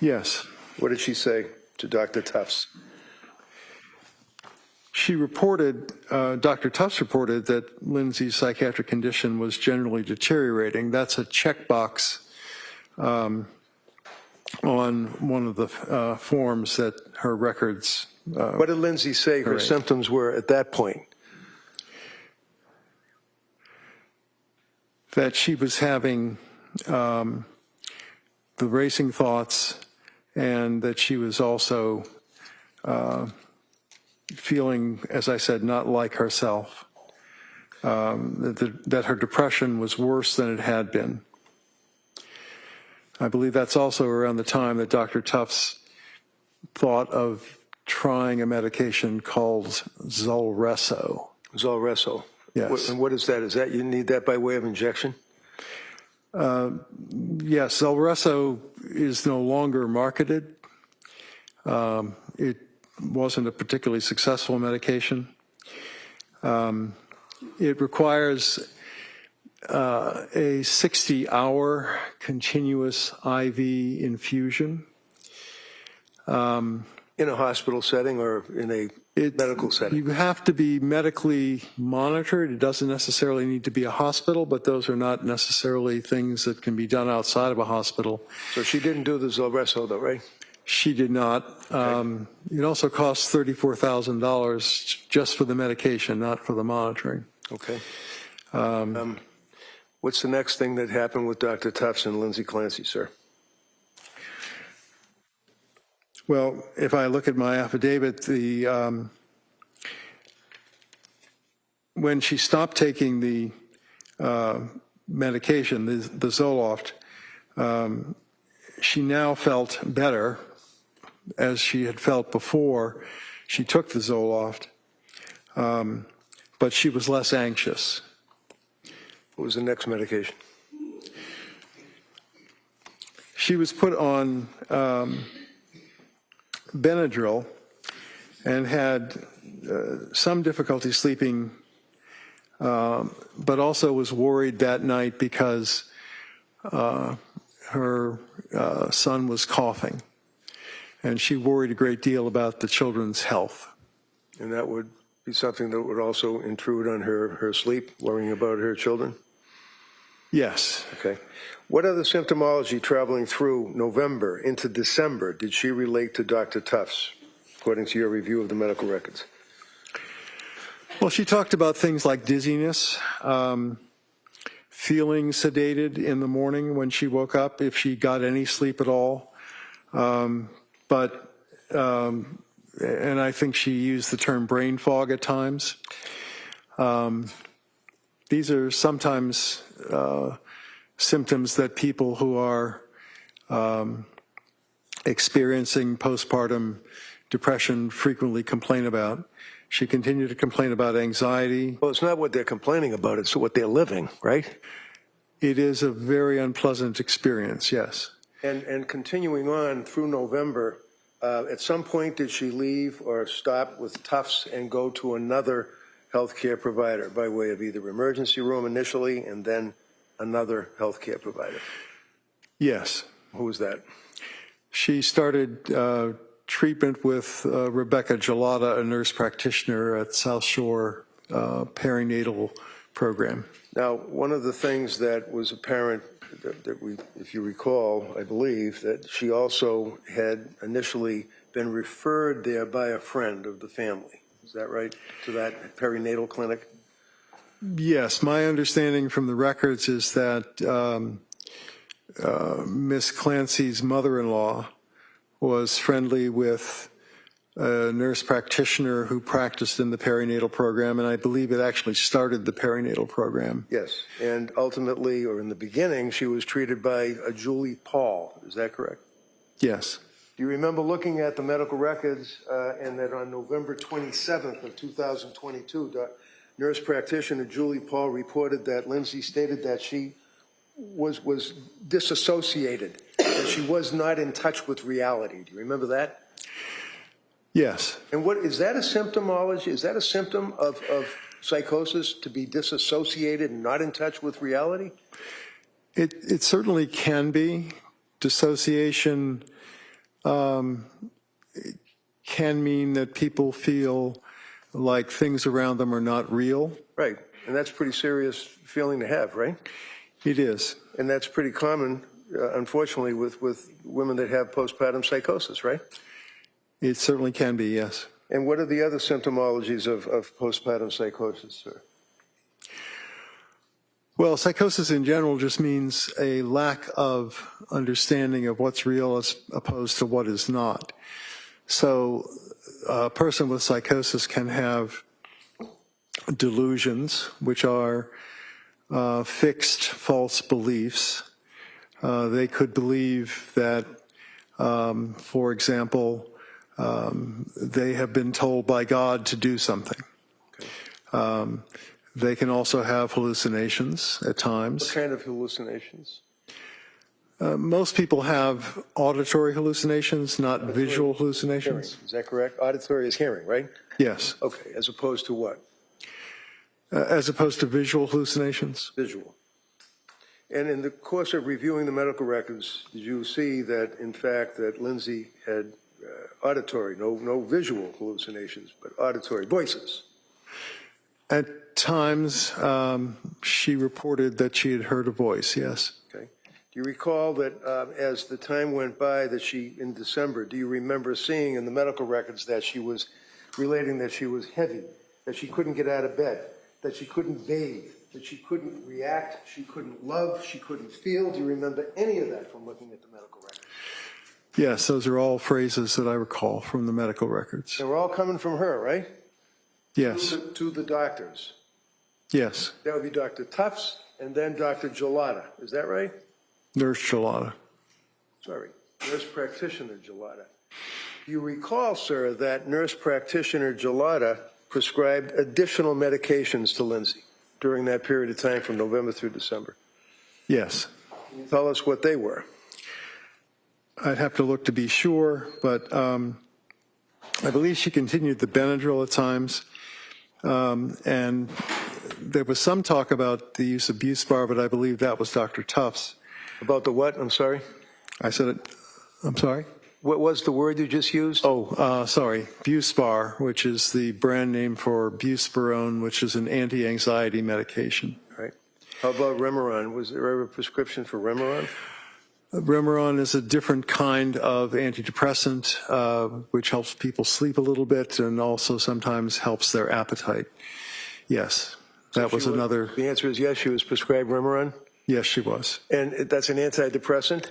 Yes. What did she say to Dr. Tufts? She reported, Dr. Tufts reported that Lindsay's psychiatric condition was generally deteriorating. That's a checkbox on one of the forms that her records. What did Lindsay say her symptoms were at that point? That she was having the racing thoughts, and that she was also feeling, as I said, not like herself, that her depression was worse than it had been. I believe that's also around the time that Dr. Tufts thought of trying a medication called Zoloft. Zoloft. Yes. And what is that? Is that you need that by way of injection? Yes, Zoloft is no longer marketed. It wasn't a particularly successful medication. It requires a 60-hour continuous IV infusion. In a hospital setting or in a medical setting? You have to be medically monitored. It doesn't necessarily need to be a hospital, but those are not necessarily things that can be done outside of a hospital. So she didn't do the Zoloft though, right? She did not. Okay. It also costs $34,000 just for the medication, not for the monitoring. Okay. What's the next thing that happened with Dr. Tufts and Lindsay Clancy, sir? Well, if I look at my affidavit, when she stopped taking the medication, the Zoloft, she now felt better, as she had felt before she took the Zoloft, but she was less anxious. What was the next medication? She was put on Benadryl and had some difficulty sleeping, but also was worried that night because her son was coughing, and she worried a great deal about the children's health. And that would be something that would also intrude on her sleep, worrying about her children? Yes. Okay. What other symptomology traveling through November into December did she relate to Dr. Tufts, according to your review of the medical records? Well, she talked about things like dizziness, feeling sedated in the morning when she woke up, if she got any sleep at all. And I think she used the term brain fog at times. These are sometimes symptoms that people who are experiencing postpartum depression frequently complain about. She continued to complain about anxiety. Well, it's not what they're complaining about, it's what they're living, right? It is a very unpleasant experience, yes. And continuing on through November, at some point did she leave or stop with Tufts and go to another healthcare provider by way of either emergency room initially and then another healthcare provider? Yes. Who was that? She started treatment with Rebecca Gelada, a nurse practitioner at South Shore perinatal program. Now, one of the things that was apparent that we, if you recall, I believe, that she also had initially been referred there by a friend of the family. Is that right? To that perinatal clinic? Yes. My understanding from the records is that Miss Clancy's mother-in-law was friendly with a nurse practitioner who practiced in the perinatal program, and I believe it actually started the perinatal program. Yes, and ultimately, or in the beginning, she was treated by a Julie Paul. Is that correct? Yes. Do you remember looking at the medical records and that on November 27th of 2022, nurse practitioner Julie Paul reported that Lindsay stated that she was disassociated, that she was not in touch with reality. Do you remember that? Yes. And what is that a symptomology? Is that a symptom of psychosis to be disassociated and not in touch with reality? It certainly can be. Dissociation can mean that people feel like things around them are not real. Right, and that's a pretty serious feeling to have, right? It is. And that's pretty common, unfortunately, with women that have postpartum psychosis, right? It certainly can be, yes. And what are the other symptomologies of postpartum psychosis, sir? Well, psychosis in general just means a lack of understanding of what's real as opposed to what is not. So a person with psychosis can have delusions, which are fixed false beliefs. They could believe that, for example, they have been told by God to do something. Okay. They can also have hallucinations at times. What kind of hallucinations? Most people have auditory hallucinations, not visual hallucinations. Hearing. Is that correct? Auditory is hearing, right? Yes. Okay, as opposed to what? As opposed to visual hallucinations? Visual. And in the course of reviewing the medical records, did you see that, in fact, that Lindsay had auditory, no visual hallucinations, but auditory voices? At times, she reported that she had heard a voice, yes. Okay. Do you recall that as the time went by that she, in December, do you remember seeing in the medical records that she was relating that she was heavy, that she couldn't get out of bed, that she couldn't bathe, that she couldn't react, she couldn't love, she couldn't feel? Do you remember any of that from looking at the medical records? Yes, those are all phrases that I recall from the medical records. They were all coming from her, right? Yes. To the doctors. Yes. That would be Dr. Tufts and then Dr. Gelada. Is that right? Nurse Gelada. Sorry, nurse practitioner Gelada. Do you recall, sir, that nurse practitioner Gelada prescribed additional medications to Lindsay during that period of time from November through December? Yes. Can you tell us what they were? I'd have to look to be sure, but I believe she continued the Benadryl at times. And there was some talk about the use of Buspar, but I believe that was Dr. Tufts. About the what? I'm sorry? I said it. I'm sorry? What was the word you just used? Oh, sorry. Buspar, which is the brand name for Buspirone, which is an anti-anxiety medication. Right. How about Remeron? Was there ever a prescription for Remeron? Remeron is a different kind of antidepressant, which helps people sleep a little bit and also sometimes helps their appetite. Yes, that was another. The answer is yes, she was prescribed Remeron? Yes, she was. And that's an antidepressant?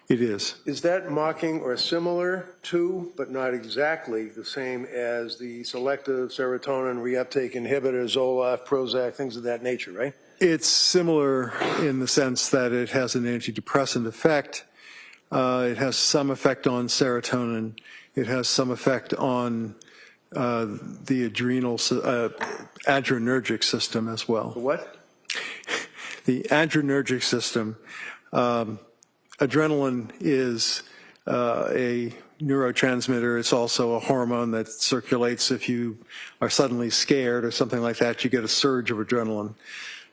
It is. Is that mocking or similar to, but not exactly the same as the selective serotonin reuptake inhibitor, Zoloft, Prozac, things of that nature, right? It's similar in the sense that it has an antidepressant effect. It has some effect on serotonin. It has some effect on the adrenergic system as well. The what? The adrenergic system. Adrenaline is a neurotransmitter. It's also a hormone that circulates if you are suddenly scared or something like that. You get a surge of adrenaline.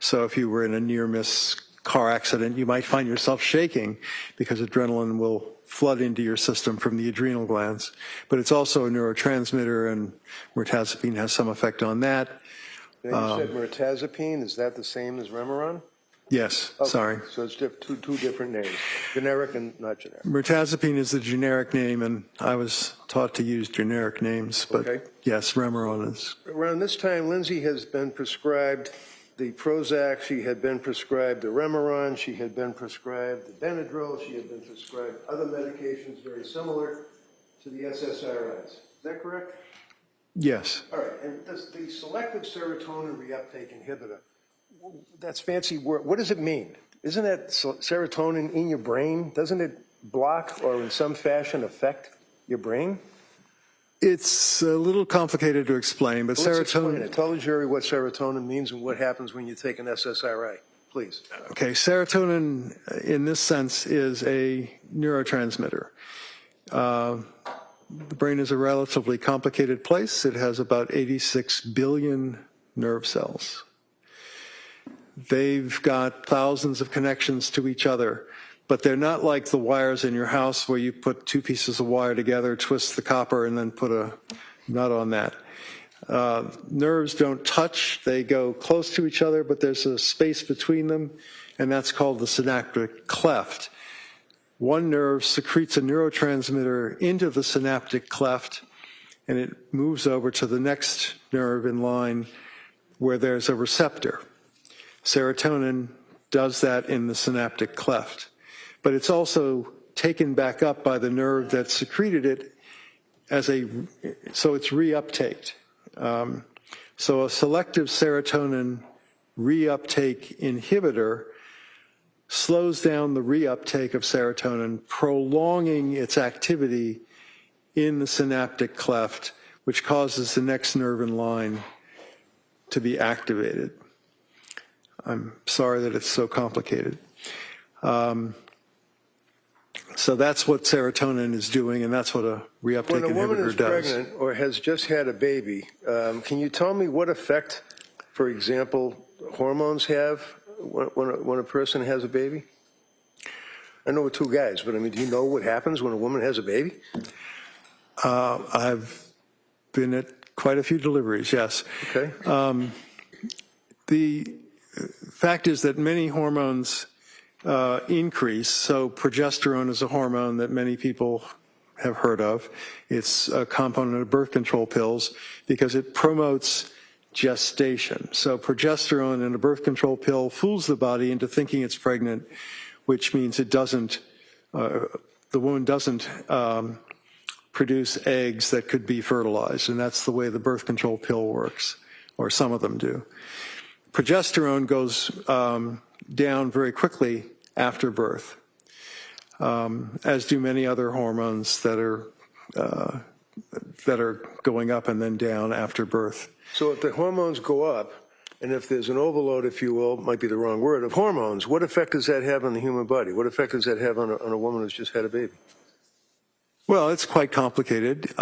So if you were in a near-miss car accident, you might find yourself shaking because adrenaline will flood into your system from the adrenal glands. But it's also a neurotransmitter, and mirtazapine has some effect on that. Now you said mirtazapine. Is that the same as Remeron? Yes, Okay. sorry. So it's two different names, generic and not generic. Mirtazapine is the generic name, and I was taught to use generic names, but Okay. yes, Remeron is. Around this time, Lindsay has been prescribed the Prozac, she had been prescribed the Remeron, she had been prescribed the Benadryl, she had been prescribed other medications very similar to the SSRIs. Is that correct? Yes. All right, and does the selective serotonin reuptake inhibitor, that's fancy word, what does it mean? Isn't that serotonin in your brain? Doesn't it block or in some fashion affect your brain? It's a little complicated to explain, but Well, let's explain serotonin. it. Tell the jury what serotonin means and what happens when you take an SSRI, please. Okay, serotonin in this sense is a neurotransmitter. The brain is a relatively complicated place. It has about 86 billion nerve cells. They've got thousands of connections to each other, but they're not like the wires in your house where you put two pieces of wire together, twist the copper, and then put a nut on that. Nerves don't touch. They go close to each other, but there's a space between them, and that's called the synaptic cleft. One nerve secretes a neurotransmitter into the synaptic cleft, and it moves over to the next nerve in line where there's a receptor. Serotonin does that in the synaptic cleft, but it's also taken back up by the nerve that secreted it so it's reuptaked. So a selective serotonin reuptake inhibitor slows down the reuptake of serotonin, prolonging its activity in the synaptic cleft, which causes the next nerve in line to be activated. I'm sorry that it's so complicated. So that's what serotonin is doing, and that's what a reuptake inhibitor does. When a woman is pregnant or has just had a baby, can you tell me what effect, for example, hormones have when a person has a baby? I know we're two guys, but I mean, do you know what happens when a woman has a baby? I've been at quite a few deliveries, yes. Okay. The fact is that many hormones increase. So progesterone is a hormone that many people have heard of. It's a component of birth control pills because it promotes gestation. So progesterone in a birth control pill fools the body into thinking it's pregnant, which means it doesn't, the woman doesn't produce eggs that could be fertilized, and that's the way the birth control pill works, or some of them do. Progesterone goes down very quickly after birth, as do many other hormones that are going up and then down after birth. So if the hormones go up, and if there's an overload, if you will, might be the wrong word, of hormones, what effect does that have on the human body? What effect does that have on a woman who's just had a baby? Well, it's quite complicated.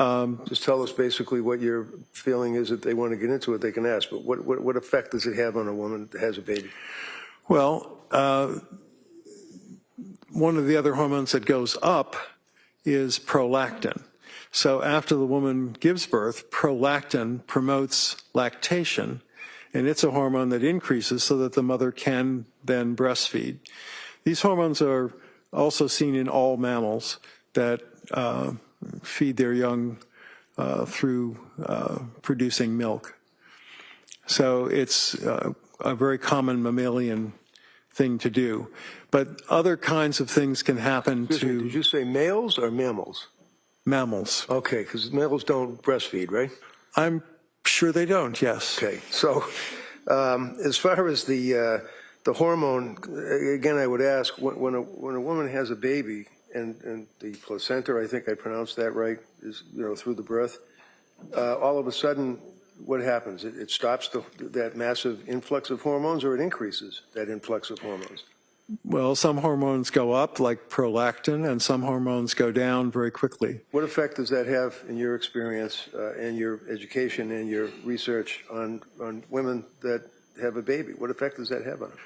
Just tell us basically what your feeling is. If they want to get into it, they can ask. But what effect does it have on a woman that has a baby? Well, one of the other hormones that goes up is prolactin. So after the woman gives birth, prolactin promotes lactation, and it's a hormone that increases so that the mother can then breastfeed. These hormones are also seen in all mammals that feed their young through producing milk. So it's a very common mammalian thing to do. But other kinds of things can happen to... Did you say males or mammals? Mammals. Okay, because mammals don't breastfeed, right? I'm sure they don't, yes. Okay, so as far as the hormone, again, I would ask, when a woman has a baby, and the placenta, I think I pronounced that right, is through the birth. All of a sudden, what happens? It stops that massive influx of hormones, or it increases that influx of hormones? Well, some hormones go up, like prolactin, and some hormones go down very quickly. What effect does that have, in your experience, and your education and your research on women that have a baby? What effect does that have on them?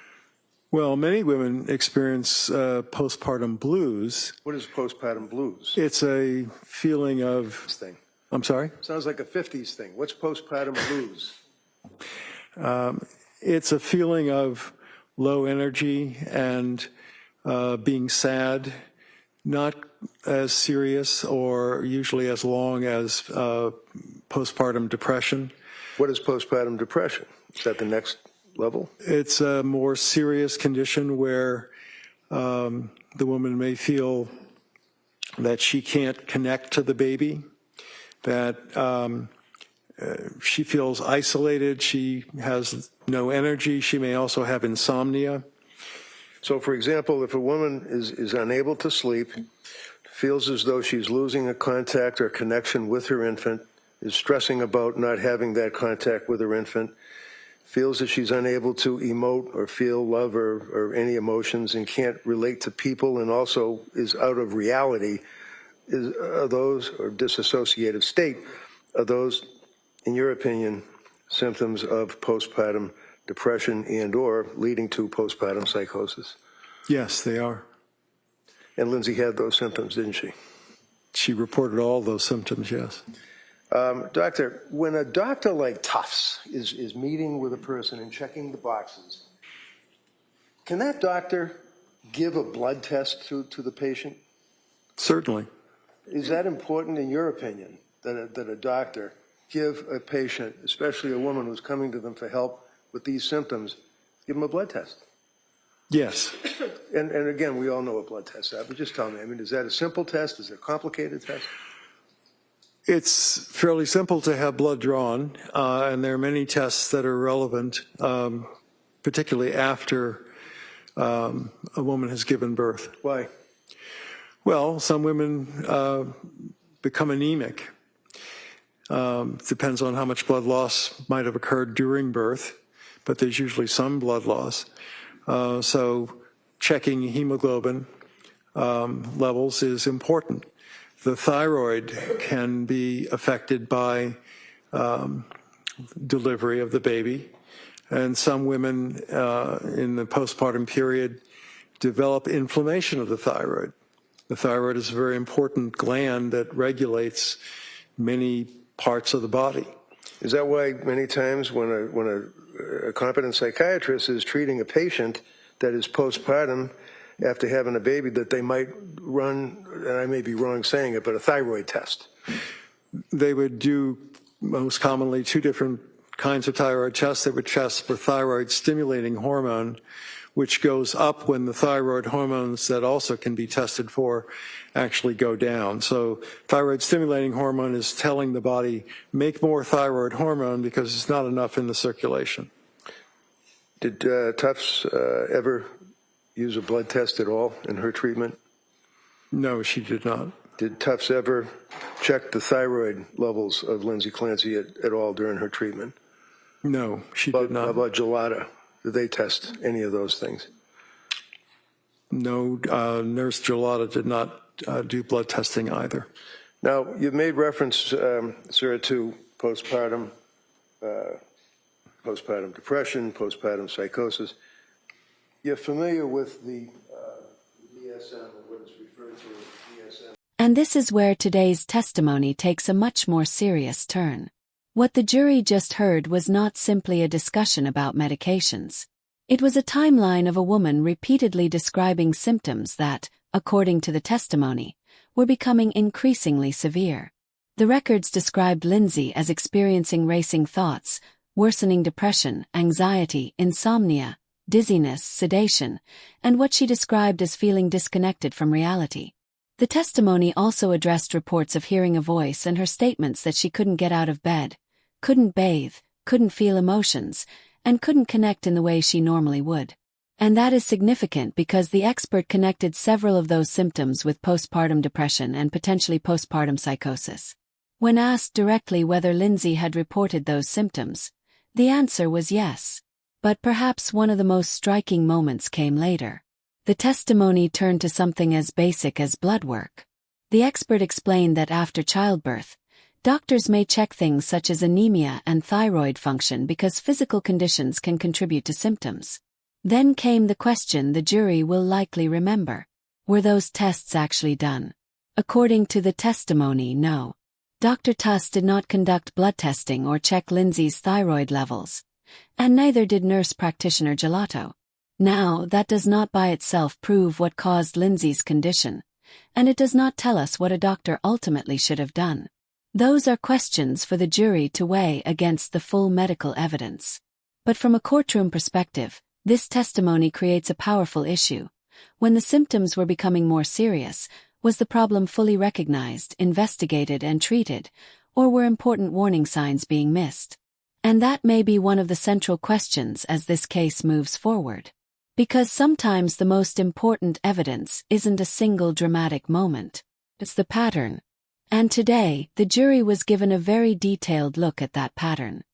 Well, many women experience postpartum blues. What is postpartum blues? It's a feeling of... Thing. I'm sorry? Sounds like a 50s thing. What's postpartum blues? It's a feeling of low energy and being sad, not as serious or usually as long as postpartum depression. What is postpartum depression? Is that the next level? It's a more serious condition where the woman may feel that she can't connect to the baby, that she feels isolated, she has no energy, she may also have insomnia. So, for example, if a woman is unable to sleep, feels as though she's losing a contact or connection with her infant, is stressing about not having that contact with her infant, feels that she's unable to emote or feel love or any emotions and can't relate to people, and also is out of reality, are those, or dissociative state, are those, in your opinion, symptoms of postpartum depression and/or leading to postpartum psychosis? Yes, they are. And Lindsay had those symptoms, didn't she? She reported all those symptoms, yes. Doctor, when a doctor like Tufts is meeting with a person and checking the boxes, can that doctor give a blood test to the patient? Certainly. Is that important in your opinion, that a doctor give a patient, especially a woman who's coming to them for help with these symptoms, give them a blood test? Yes. And again, we all know what blood tests are, but just tell me, I mean, is that a simple test? Is it a complicated test? It's fairly simple to have blood drawn, and there are many tests that are relevant, particularly after a woman has given birth. Why? Well, some women become anemic. Depends on how much blood loss might have occurred during birth, but there's usually some blood loss. So checking hemoglobin levels is important. The thyroid can be affected by delivery of the baby, and some women in the postpartum period develop inflammation of the thyroid. The thyroid is a very important gland that regulates many parts of the body. Is that why many times when a competent psychiatrist is treating a patient that is postpartum after having a baby, that they might run, and I may be wrong saying it, but a thyroid test? They would do most commonly two different kinds of thyroid tests. They would test for thyroid stimulating hormone, which goes up when the thyroid hormones that also can be tested for actually go down. So thyroid stimulating hormone is telling the body, make more thyroid hormone because it's not enough in the circulation. Did Tufts ever use a blood test at all in her treatment? No, she did not. Did Tufts ever check the thyroid levels of Lindsay Clancy at all during her treatment? No, she did not. How about Gelada? Did they test any of those things? No, Nurse Gelada did not do blood testing either. Now, you've made reference, sir, to postpartum depression, postpartum psychosis. You're familiar with the DSM, or what is referred to as DSM? And this is where today's testimony takes a much more serious turn. What the jury just heard was not simply a discussion about medications. It was a timeline of a woman repeatedly describing symptoms that, according to the testimony, were becoming increasingly severe. The records described Lindsay as experiencing racing thoughts, worsening depression, anxiety, insomnia, dizziness, sedation, and what she described as feeling disconnected from reality. The testimony also addressed reports of hearing a voice and her statements that she couldn't get out of bed, couldn't bathe, couldn't feel emotions, and couldn't connect in the way she normally would. And that is significant because the expert connected several of those symptoms with postpartum depression and potentially postpartum psychosis. When asked directly whether Lindsay had reported those symptoms, the answer was yes. But perhaps one of the most striking moments came later. The testimony turned to something as basic as blood work. The expert explained that after childbirth, doctors may check things such as anemia and thyroid function because physical conditions can contribute to symptoms. Then came the question the jury will likely remember. Were those tests actually done? According to the testimony, no. Dr. Tufts did not conduct blood testing or check Lindsay's thyroid levels. And neither did nurse practitioner Gelato. Now, that does not by itself prove what caused Lindsay's condition, and it does not tell us what a doctor ultimately should have done. Those are questions for the jury to weigh against the full medical evidence. But from a courtroom perspective, this testimony creates a powerful issue. When the symptoms were becoming more serious, was the problem fully recognized, investigated, and treated, or were important warning signs being missed? And that may be one of the central questions as this case moves forward. Because sometimes the most important evidence isn't a single dramatic moment. It's the pattern. And today, the jury was given a very detailed look at that pattern.